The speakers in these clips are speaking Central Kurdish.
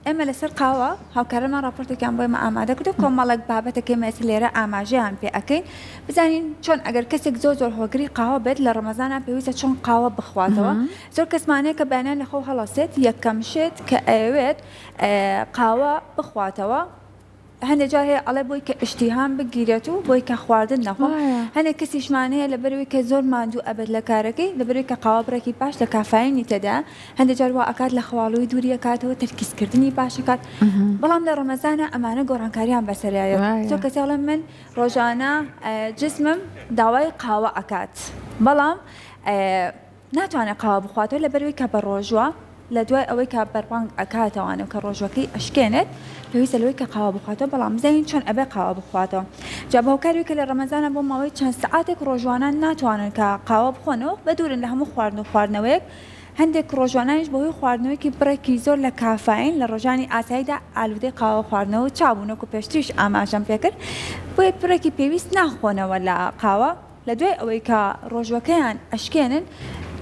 ئێمە لەسەر قاوە هاوکارەمان راپۆرتێکیان بۆ ئێمە ئامادە کردو کۆمەڵک بابەتێکی مەسی لێرە ئاماژەیان پێ ئەەکەین بزانین چۆن ئەگەر کەسێک زۆر هۆگری قاوە بێت لە ڕەمەزانە پێویستە چۆن قاوە بخواتەوە زۆر کەسمانەیە کە بەیانیان لەخۆ هەڵەسێت یەکەم شێت کە ئەوێت قاوە بخواتەوە هەندێک جار هەیە ئەڵێ بۆی کە ئشتیهام بگیرێت و بۆی کە خواردن نەخۆ هەندێک کەسیشمان هەیە لەبەرەوەی کە زۆر ماندوو ئەبێت لە کارەکەی لەبەرەوەی کە قاوە بڕێکی باش لە کافاینی تێدا هەندێک جار وا ئەکات لە خواڵووی دووری ئەکاتەوە تەرکیزکردنی باشەکات بەڵام لە ڕەمەزانە ئەمانە گۆڕانکاریان بەسەریایە زۆر کەسی ئەڵێن من ڕۆژانە جسمم داوای قاوە ئەکات بەڵام ناتوانێت قاوە بخواتەوە لەبەرەوەی کە بە ڕۆژوە لە دوای ئەوەی کە بەربانگ ئەکاتەوانە کە ڕۆژوەکەی ئەشکێنێت پێویستە لەوەی کە قاوە بخواتەوە بەڵام بزانین چۆن ئەبێ قاوە بخواتەوە جا بەهۆکاریوی کە لە ڕەمەزانە بۆ ماوەی چەند سەعاتێک ڕۆژوانان ناتوانن کە قاوە بخۆنەوە بەدورن لە هەموو خواردن و خواردنەوەیەک هەندێک ڕۆژوانانیش بەهۆی خواردنەوەیکی بڕێکی زۆر لە کافاین لە ڕۆژانی ئاساییدا ئالودەی قاوە خواردنەوە چابوونەوە و پێشتریش ئاماژەم پێکرد بۆیە بڕێکی پێویست ناخۆنەوە لە قاوە لە دوای ئەوەی کە ڕۆژوەکەیان ئەشکێنن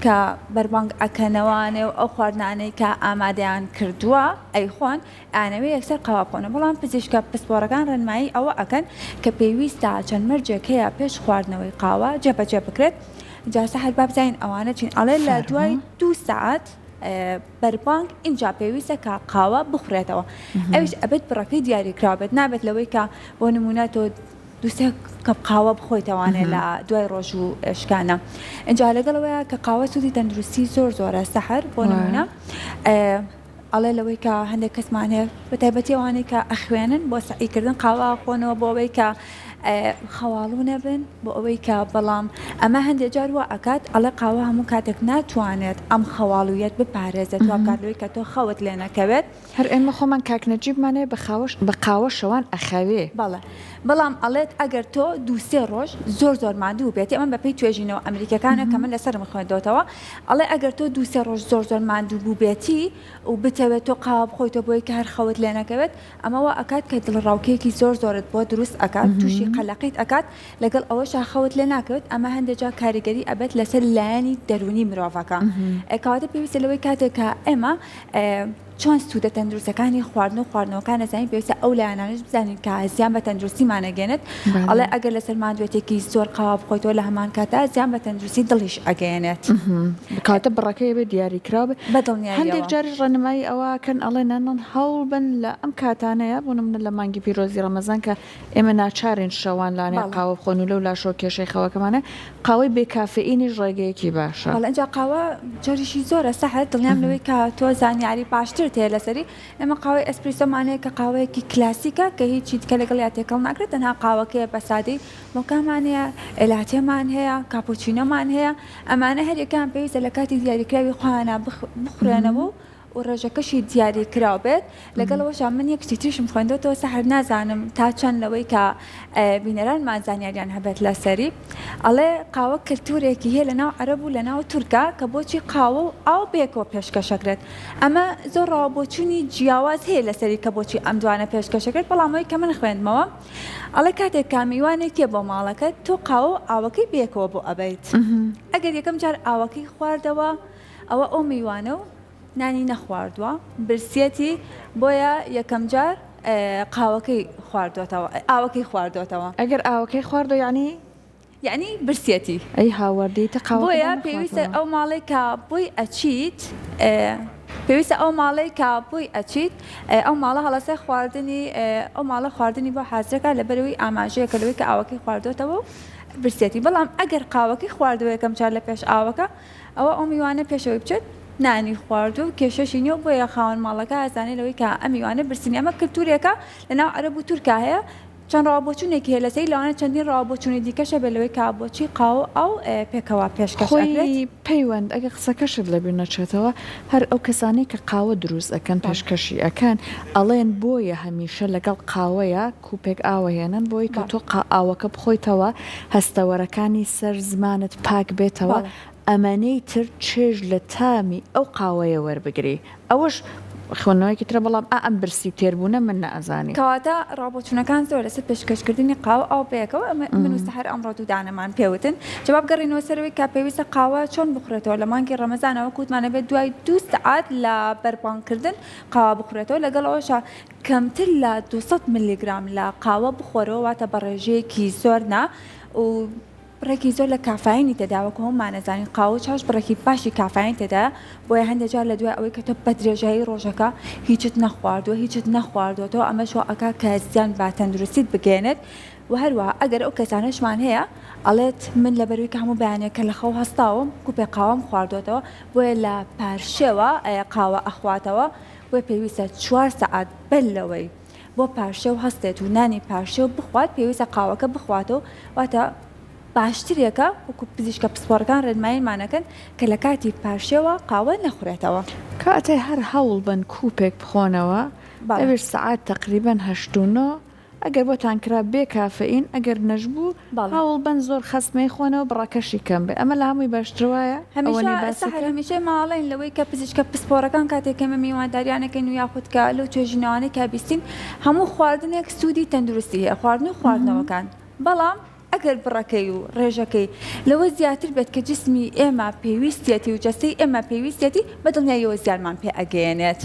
کە بەربانگ ئەکەنەوانێ و ئەو خواردنانەی کە ئامادەیان کردووە ئەیخۆن ئانەوەی یەکسەر قاوە بخۆنە بەڵام پزیشکە پسپۆرەکان ڕێنمایی ئەوە ئەکەن کە پێویستە چەند مەرجێک هەیە پێش خواردنەوەی قاوە جێبەجێ بکرێت جاسە هەر بابزین ئەوانە چین ئەڵێ لە دوای 2 ساعت بەربانگ اینجا پێویستە کە قاوە بخورێتەوە ئەویش ئەبێت بڕەکەی دیاریکراوێت نابێت لەوەی کە بۆ نمونە تۆ دووسێ کەپ قاوە بخۆیتەوانێ لە دوای ڕۆژ و شکانە اینجا لەگەڵەوەیە کە قاوە سوودی تەندروستی زۆرە سەحر بۆ نمونە ئەڵێ لەوەی کە هەندێک کەسمان هەیە بە تایبەتی ئەوانەی کە ئەخوێنن بۆ سعیکردن قاوە خۆنەوە بۆ ئەوەی کە خەواڵوو نەبن بۆ ئەوەی کە بەڵام ئەمە هەندێک جار وا ئەکات ئەڵێ قاوە هەموو کاتێک ناتوانێت ئەم خەواڵویەت بپارێزێت وا کاتەوەی کە تۆ خەوت لێ نەکەوێت هەر ئێمە خۆمان کاکنەجیبمانێ بە قاوە شەوان ئەخاوێ بەڵێ بەڵام ئەڵێت ئەگەر تۆ 2-3 ڕۆژ زۆر ماندوو بێت ئەمە بەپی توێژینەوە ئەمریکەکانە کە من لەسەرم خوێندەوەتەوە ئەڵێ ئەگەر تۆ 2-3 ڕۆژ زۆر ماندوو بوو بێتی و بتەوێت تۆ قاوە بخۆیتەوە بۆی کە هەر خەوت لێ نەکەوێت ئەمەوە ئەکات کە دڵڕاوکەیەکی زۆرت بۆ دروست ئەکات تووشی قەلەقیت ئەکات لەگەڵ ئەوەشە خەوت لێ ناکەوێت ئەمە هەندێکجا کاریگەری ئەبێت لەسەر لایەنی دەرونی مرۆڤەکە کەواتە پێویستە لەوەی کاتێک کە ئێمە چۆن سوودە تەندروستەکانی خواردن و خواردنەوەکان نەزانین پێویستە ئەو لایەنانەش بزانین کە زیان بە تەندروستیمانەگەێنێت ئەڵێ ئەگەر لەسەر ماندوێتێکی زۆر قاوە بخۆیتەوە لە هەمان کاتە زیان بە تەندروستی دڵیش ئەگەێنێت کاتە بڕەکەی بێ دیاریکراوە بەدڵنیایی هەندێک جاریش ڕێنمایی ئەوەکەن ئەڵێ نەنەن هەوڵ بن لە ئەم کاتانەیە بوون منە لە مانگی پیرۆزی ڕەمەزان کە ئێمە ناچارین شەوان لاانێ قاوە بخۆن و لەو لاشۆ کێشەی خەوەکەمانە قاوەی بێکافئینیش ڕێگەیەکی باشە ئەنجا قاوە جۆریشی زۆرە سەحت دڵنیام لەوەی کە تۆ زانیاری باشتر تێ لەسەری ئەمە قاوەی ئەسپریسۆمانەیە کە قاوەیەکی کلاسیکە کە هیچی دیکە لەگەڵ یا تێکەڵ ناکرێت تەنها قاوەکەیە بە سادەی مۆکامان هەیە ئێلاتێمان هەیە کاپۆچینۆمان هەیە ئەمانە هەریەکان پێویستە لە کاتی دیاریکراوی خۆیانە بخورێنەوە و ڕێژەکەشی دیاری کراو بێت لەگەڵەوەش من یەک تریشم خوێندەوە سەحر نازانم تا چەند لەوەی کە بینەرانمان زانیاریان هەبێت لەسەری ئەڵێ قاوە کللتورێکی هەیە لەناو عەرەب و لەناو تورکا کە بۆچی قاوە و ئاو بێکەوە پێشکەشەکرێت ئەمە زۆر ڕاوبۆچوونی جیاواز هەیە لەسەری کە بۆچی ئەم دوانە پێشکەشەکرێت بەڵامەوەی کە من خوێندمەوە ئەڵێ کاتێک کامیوانێک تێ بۆ ماڵەکەت تۆ قاوە و ئاوەکەی بێکەوە بۆ ئەبیت ئەگەر یەکەم جار ئاوەکەی خواردەوە ئەوە ئەو میوانە و نانی نەخواردووە برسێتی بۆیە یەکەم جار قاوەکەی خواردوێتەوە ئاوەکەی خواردوێتەوە ئەگەر ئاوەکەی خواردۆ یعنی برسێتی ئەی هاوەردی تە قاوە بۆیە پێویستە ئەو ماڵی کە بووی ئەچیت پێویستە ئەو ماڵی کە بووی ئەچیت ئەو ماڵە هەڵەسە خواردنی ئەو ماڵە خواردنی بۆ حازرەکە لەبەرەوەی ئاماژەیە کە لەوەی کە ئاوەکەی خواردوێتەوە برسێتی بەڵام ئەگەر قاوەکەی خواردووە یەکەم جار لە پێش ئاوەکە ئەوە ئەو میوانە پێشەوەی بچێت نانی خواردو و کێشەشی نیە بۆیە خاوەن ماڵەکە ئازانێ لەوەی کە ئەمیوانە برسنی ئەمە کللتورێکە لەناو عەرەب و تورکا هەیە چەند ڕاوبۆچوونێکی هەیە لەسەری لەوانە چەندین ڕاوبۆچوونی دیکەشە بێت لەوەی کە بۆچی قاوە ئەو پێکەوە پێشکەشی پەیوەند ئەگە قسەکەشت لەبیر نەچێتەوە هەر ئەو کەسانی کە قاوە دروست ئەەکەن پێشکەشی ئەەکەن ئەڵێن بۆیە هەمیشە لەگەڵ قاوەیە کوپێک ئاوەهێنن بۆی کە تۆ ئاوەکە بخۆیتەوە هەستەوەرەکانی سەر زمانت پاک بێتەوە ئەمانەی تر چێژ لە تامی ئەو قاوەیە وەربگری ئەوەش خوێندنەوەیکی ترە بەڵام ئەم برسی تێربوونە من نەئەزانی. کەواتە ڕابۆچوونەکان زۆر لەسەر پێشکەشکردنی قاوە ئەو بەیەکەوە من و سەحر ئەمڕۆ دوودانەمان پێوتن جواب گەڕینەوە سەرەوەی کە پێویستە قاوە چۆن بخورێتەوە لە مانگی ڕەمەزانەوە کووتمانە بێت دوای 2 سعات لە بەربانکردن قاوە بخورێتەوە لەگەڵەوەشە کەمتر لە 200 میلیگرام لە قاوە بخۆرەوە واتە بە ڕێژەیەکی زۆر نا و بڕێکی زۆر لە کافاینی تێداوەکە هەممانەزانین قاوە چاش بڕێکی باشی کافاین تێدا بۆیە هەندێک جار لە دوای ئەوەی کە تۆ بە درێژایی ڕۆژەکە هیچت نەخواردووە ئەمە شۆ ئەکا کە زیان بە تەندروستیت بگێنێت و هەروەها ئەگەر ئەو کەسانەشمان هەیە ئەڵێت من لە بەروی کە هەموو بەیانێکە لە خەو هەستاوم کوپێ قاوەم خواردوێتەوە بۆیە لە پارشێوە قاوە ئەخواتەوە بۆیە پێویستە 4 سعات بەلەوەی بۆ پارشێو هەستێت و نانی پارشێو بخوات پێویستە قاوەکە بخواتەوە واتە باشترێکە وەکو پزیشکە پسپۆرەکان ڕێنماییمانەکەن کە لە کاتی پارشێوە قاوە نەخورێتەوە کاتێ هەر هەوڵ بن کوپێک بخۆنەوە ئەوێ سعات تقریبان 8 ئەگەر بۆتان کرا بێ کافئین ئەگەر نەژبوو هەوڵ بن زۆر خەسمەی خۆنەوە بڕاکەشی کەم بێ ئەمە لە هەمووی باشترواایە هەمیشە ماڵین لەوەی کە پزیشکە پسپۆرەکان کاتێکەمە میوانداریانەکەی و یاخودکە لەو توێژینەوەی کا بیستین هەموو خواردنێک سوودی تەندروستی هەیە خواردن و خواردنەوەکان بەڵام ئەگەر بڕەکەی و ڕێژەکەی لەوە زیاتر بێت کە جسمی ئێمە پێویستێتی و جەستەی ئێمە پێویستێتی بە دڵنیاییەوە زیانمان پێ ئەگەیەنێت.